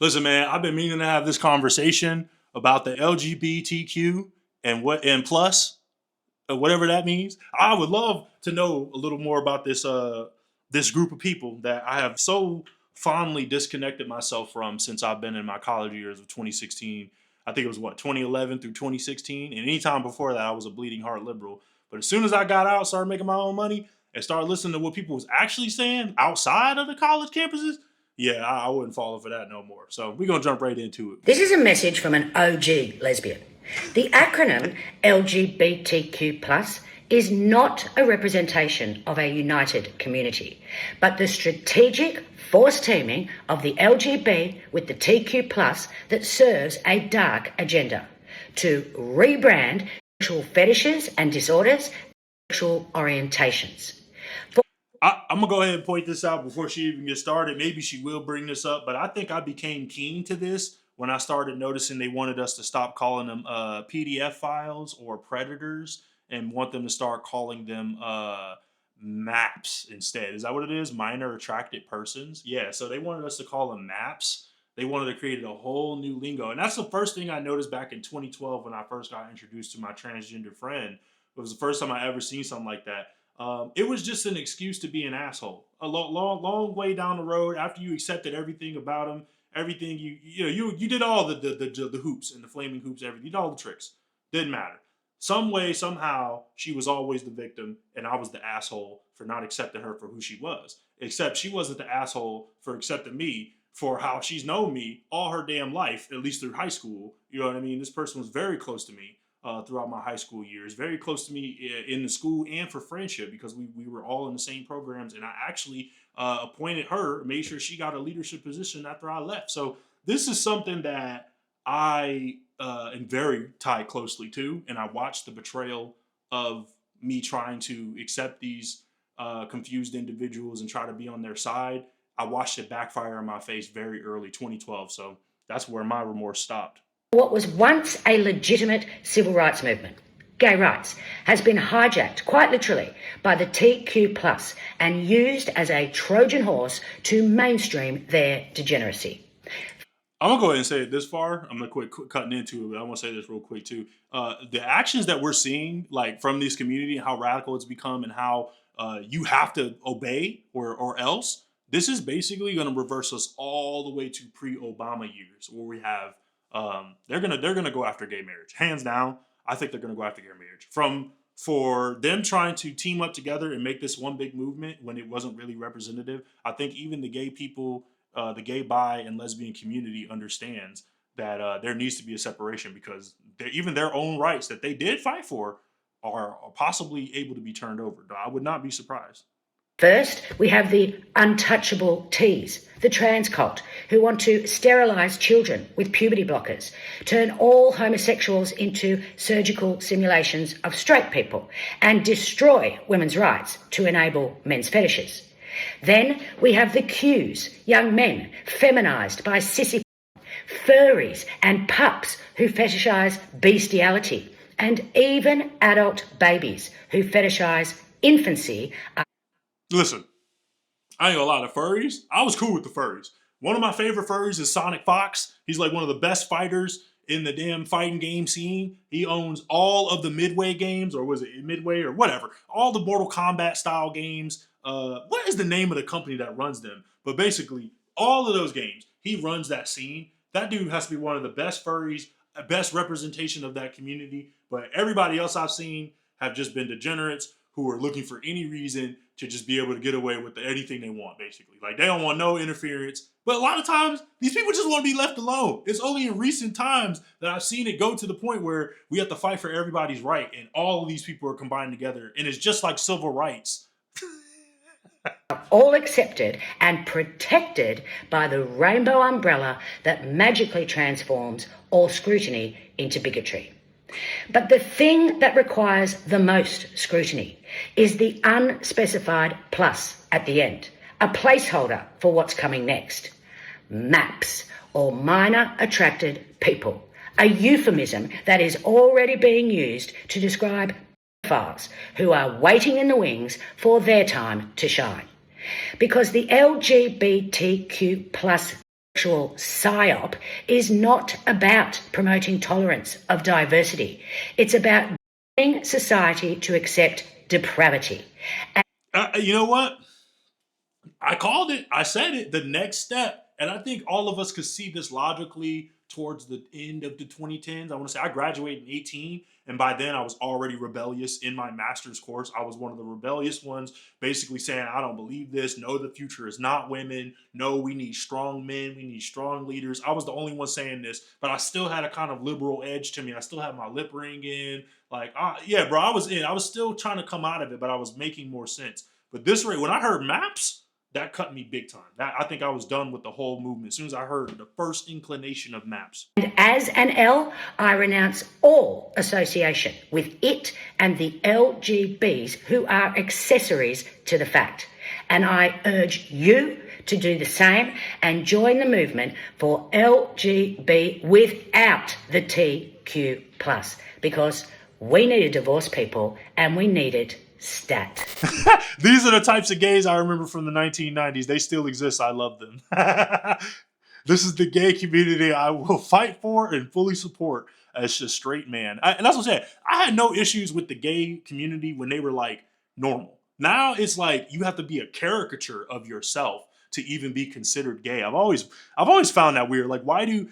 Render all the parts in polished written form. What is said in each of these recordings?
Listen, man, I've been meaning to have this conversation about the LGBTQ and plus, whatever that means. I would love to know a little more about this group of people that I have so fondly disconnected myself from since I've been in my college years of 2016. I think it was 2011 through 2016, and anytime before that, I was a bleeding heart liberal. But as soon as I got out, started making my own money, and started listening to what people was actually saying outside of the college campuses, yeah, I wouldn't fall for that no more. So we're gonna jump right into it. This is a message from an OG lesbian. The acronym LGBTQ+ is not a representation of a united community, but the strategic forced teaming of the LGB with the TQ+ that serves a dark agenda to rebrand sexual fetishes and disorders, sexual orientations. I'm gonna go ahead and point this out before she even gets started. Maybe she will bring this up, but I think I became keen to this when I started noticing they wanted us to stop calling them PDF files or predators and want them to start calling them maps instead. Is that what it is? Minor attracted persons? Yeah, so they wanted us to call them maps. They wanted to create a whole new lingo. And that's the first thing I noticed back in 2012 when I first got introduced to my transgender friend. It was the first time I ever seen something like that. It was just an excuse to be an asshole. A long way down the road, after you accepted everything about him, everything you did all the hoops and the flaming hoops, everything, you did all the tricks. Didn't matter. Some way, somehow, she was always the victim, and I was the asshole for not accepting her for who she was. Except she wasn't the asshole for accepting me for how she's known me all her damn life, at least through high school. You know what I mean? This person was very close to me. Throughout my high school years, very close to me in the school and for friendship because we were all in the same programs, and I actually appointed her, made sure she got a leadership position after I left. So this is something that I am very tied closely to, and I watched the betrayal of me trying to accept these confused individuals and try to be on their side. I watched it backfire in my face very early 2012, so that's where my remorse stopped. What was once a legitimate civil rights movement, gay rights, has been hijacked, quite literally, by the TQ+ and used as a Trojan horse to mainstream their degeneracy. I'm gonna go ahead and say it this far. I'm gonna quit cutting into it, but I want to say this real quick too. The actions that we're seeing, like from this community, and how radical it's become, and how you have to obey or else. This is basically going to reverse us all the way to pre-Obama years, where we have they're gonna go after gay marriage, hands down. I think they're gonna go after gay marriage for them trying to team up together and make this one big movement when it wasn't really representative. I think even the gay people, the gay, bi, and lesbian community understands that there needs to be a separation because even their own rights that they did fight for are possibly able to be turned over. I would not be surprised. First, we have the untouchable T's, the trans cult, who want to sterilise children with puberty blockers, turn all homosexuals into surgical simulations of straight people, and destroy women's rights to enable men's fetishes. Then we have the Q's, young men feminised by sissy furries and pups who fetishise bestiality, and even adult babies who fetishise infancy. Listen, I ain't gonna lie, the furries, I was cool with the furries. One of my favorite furries is Sonic Fox. He's like one of the best fighters in the damn fighting game scene. He owns all of the Midway games, or was it Midway or whatever, all the Mortal Kombat style games. What is the name of the company that runs them? But basically, all of those games, he runs that scene. That dude has to be one of the best furries, best representation of that community. But everybody else I've seen have just been degenerates who are looking for any reason to just be able to get away with anything they want, basically. Like, they don't want no interference. But a lot of times, these people just want to be left alone. It's only in recent times that I've seen it go to the point where we have to fight for everybody's right, and all of these people are combined together, and it's just like civil rights. All accepted and protected by the rainbow umbrella that magically transforms all scrutiny into bigotry. But the thing that requires the most scrutiny is the unspecified plus at the end, a placeholder for what's coming next. MAPS, or minor attracted people, a euphemism that is already being used to describe pedophiles who are waiting in the wings for their time to shine. Because the LGBTQ+ sexual psyop is not about promoting tolerance of diversity. It's about getting society to accept depravity. You know what? I called it. I said it. The next step, and I think all of us could see this logically towards the end of the 2010s. I want to say I graduated in 18, and by then I was already rebellious in my master's course. I was one of the rebellious ones, basically saying, I don't believe this. No, the future is not women. No, we need strong men. We need strong leaders. I was the only one saying this, but I still had a kind of liberal edge to me. I still had my lip ring in. Like, yeah, bro, I was in. I was still trying to come out of it, but I was making more sense. But this rate, when I heard maps, that cut me big time. I think I was done with the whole movement as soon as I heard the first inclination of maps. And as an L, I renounce all association with it and the LGBs who are accessories to the fact. And I urge you to do the same and join the movement for LGB without the TQ+, because we need to divorce people and we need it stat. These are the types of gays I remember from the 1990s. They still exist. I love them. This is the gay community I will fight for and fully support as a straight man. And that's what I'm saying. I had no issues with the gay community when they were like normal. Now it's like you have to be a caricature of yourself to even be considered gay. I've always found that weird. Like why do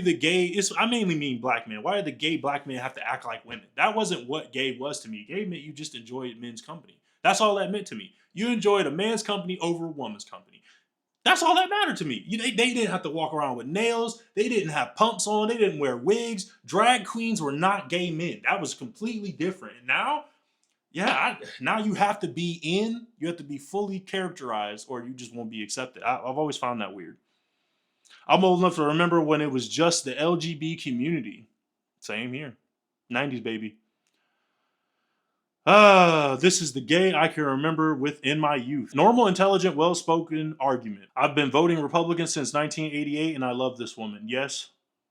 the gay, I mainly mean black men. Why do the gay black men have to act like women? That wasn't what gay was to me. Gay meant you just enjoyed men's company. That's all that meant to me. You enjoyed a man's company over a woman's company. That's all that mattered to me. They didn't have to walk around with nails. They didn't have pumps on. They didn't wear wigs. Drag queens were not gay men. That was completely different. And now, yeah, now you have to be in. You have to be fully characterized or you just won't be accepted. I've always found that weird. I'm old enough to remember when it was just the LGB community. Same here. 90s, baby. This is the gay I can remember within my youth. Normal, intelligent, well-spoken argument. I've been voting Republican since 1988 and I love this woman. Yes,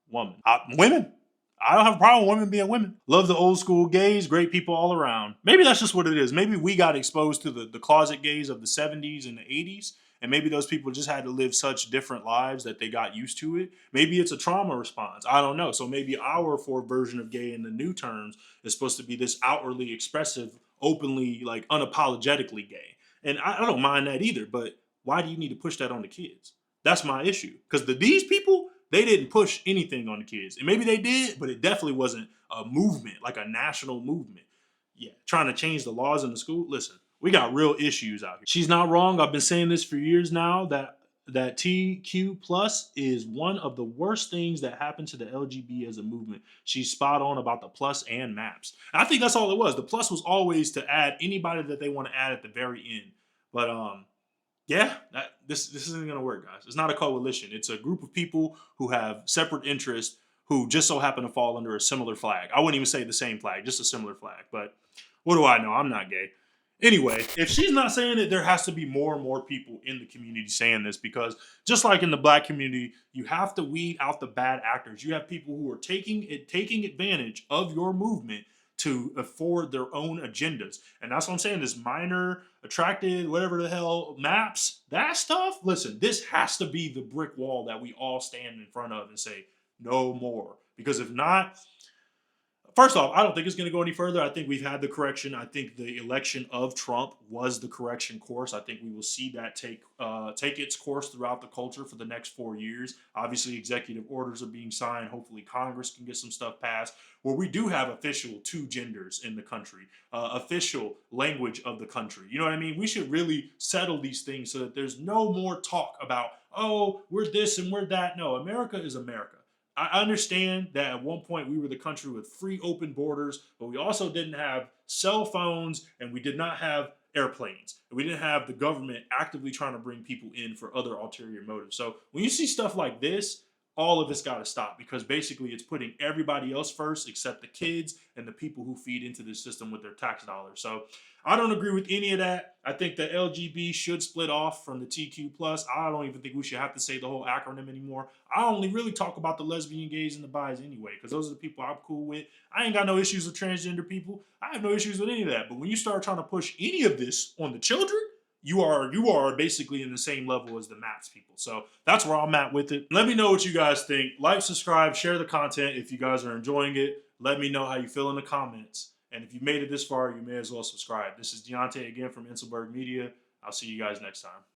woman. Women. I don't have a problem with women being women. Love the old school gays, great people all around. Maybe that's just what it is. Maybe we got exposed to the closet gays of the 70s and the 80s. And maybe those people just had to live such different lives that they got used to it. Maybe it's a trauma response. I don't know. So maybe our version of gay in the new terms is supposed to be this outwardly expressive, openly, like unapologetically gay. And I don't mind that either. But why do you need to push that on the kids? That's my issue. Because these people, they didn't push anything on the kids. And maybe they did, but it definitely wasn't a movement, like a national movement. Yeah, trying to change the laws in the school. Listen, we got real issues out here. She's not wrong. I've been saying this for years now that TQ plus is one of the worst things that happened to the LGB as a movement. She's spot on about the plus and maps. And I think that's all it was. The plus was always to add anybody that they want to add at the very end. But yeah, this isn't gonna work, guys. It's not a coalition. It's a group of people who have separate interests who just so happen to fall under a similar flag. I wouldn't even say the same flag, just a similar flag. But what do I know? I'm not gay. Anyway, if she's not saying it, there has to be more and more people in the community saying this because just like in the black community, you have to weed out the bad actors. You have people who are taking advantage of your movement to afford their own agendas. And that's what I'm saying. This minor, attracted, whatever the hell, maps, that stuff. Listen, this has to be the brick wall that we all stand in front of and say, no more. Because if not, first off, I don't think it's going to go any further. I think we've had the correction. I think the election of Trump was the correction course. I think we will see that take its course throughout the culture for the next 4 years. Obviously, executive orders are being signed. Hopefully, Congress can get some stuff passed where we do have official two genders in the country, official language of the country. You know what I mean? We should really settle these things so that there's no more talk about, oh, we're this and we're that. No, America is America. I understand that at one point we were the country with free open borders, but we also didn't have cell phones and we did not have airplanes. And we didn't have the government actively trying to bring people in for other ulterior motives. So when you see stuff like this, all of it's got to stop because basically it's putting everybody else first except the kids and the people who feed into this system with their tax dollars. So I don't agree with any of that. I think the LGB should split off from the TQ+. I don't even think we should have to say the whole acronym anymore. I only really talk about the lesbian, gays, and the bis anyway because those are the people I'm cool with. I ain't got no issues with transgender people. I have no issues with any of that. But when you start trying to push any of this on the children, you are basically in the same level as the Mats people. So that's where I'm at with it. Let me know what you guys think. Like, subscribe, share the content if you guys are enjoying it. Let me know how you feel in the comments. And if you made it this far, you may as well subscribe. This is Deontay again from Inselbergmedia. I'll see you guys next time.